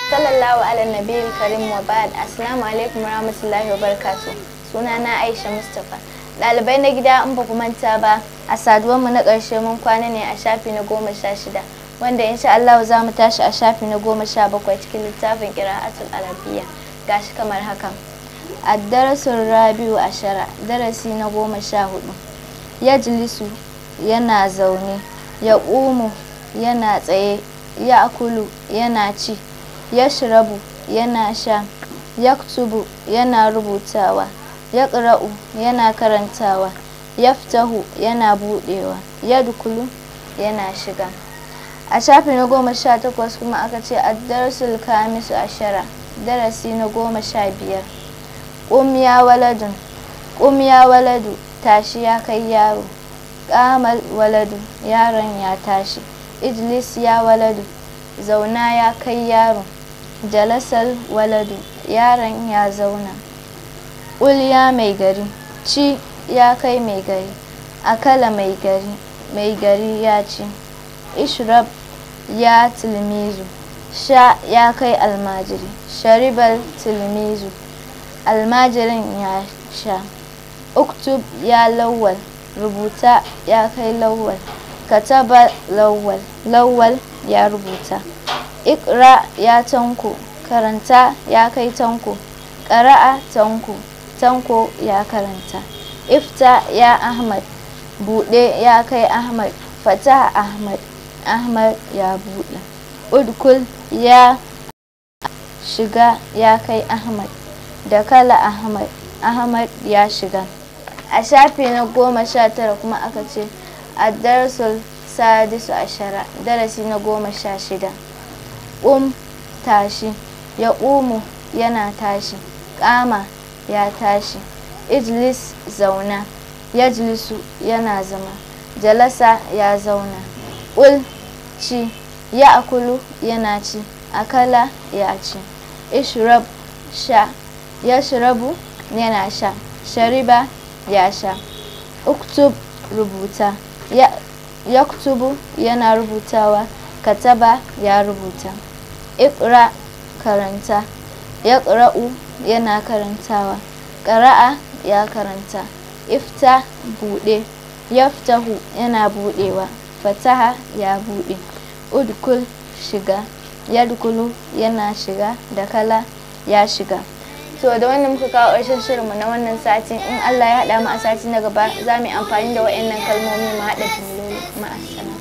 Sallallahu ala nabiyil karim wa ba'd. Assalamu alaikum warahmatullahi wabarakatuh. Sunana Aisha Mustapha. Ɗalibai na gida, in ba ku manta ba, a saduwar mu na ƙarshe mun kwana ne a shafi na 16, wanda insha Allah za mu tashi a shafi na 17 cikin littafin Qira'atul Arabiyya. Gashi kamar haka. Ad-darasul rabi'u ashara, darasi na 14. Yajlisu yana zaune, yaqumu yana tsaye, ya'kulu yana ci, yashrabu yana sha, yaktubu yana rubutawa, yaqra'u yana karantawa, yaftahu yana budewa, yadkhulu yana shiga. A shafi na 18 kuma aka ce ad-darasul kamisu ashara, darasi na 15. Qum ya waladun, qum ya waladu, tashi ya kai yaro. Qamal waladu, yaron ya tashi. Ijlis ya waladu, zauna ya kai yaro. Jalasal waladu, yaron ya zauna. Qul ya mai gari, ci ya kai mai gari. Akala mai gari ya ci. Ishrab ya tilmizu, sha ya kai almajiri. Sharibal tilmizu, almajirin ya sha. Uktub ya lawwal, rubuta ya kai lawwal. Kataba lawwal, lawwal ya rubuta. Iqra ya tanko, karanta ya kai tanko. Qara'a tanko, tanko ya karanta. Ifta ya Ahmad, bude ya kai Ahmad. Fataha Ahmad, Ahmad ya bude. Udkul ya shiga ya kai Ahmad. Dakala Ahmad, Ahmad ya shiga. A shafi na 19 kuma aka ce ad-darasul sadisu ashara, darasi na 16. Tashi, yaqumu yana tashi. Qama ya tashi. Ijlis zauna, yajlisu yana zama. Jalasa ya zauna. Qul ci, ya'kulu yana ci. Akala ya ci. Ishrab sha, yashrabu yana sha. Shariba ya sha. Uktub rubuta, yaktubu yana rubutawa. Kataba ya rubuta. Iqra karanta, yaqra'u yana karantawa. Qara'a ya karanta. Ifta bude, yaftahu yana budewa. Fataha ya bude. Udkul shiga, yadkulu yana shiga. Dakala ya shiga. To da wannan muka kawo ƙarshen shirinmu na wannan satin. In Allah ya haɗa mu a sati na gaba, za mu yi amfani da waɗannan kalmomi mu haɗa jimloli. Ma'assalam.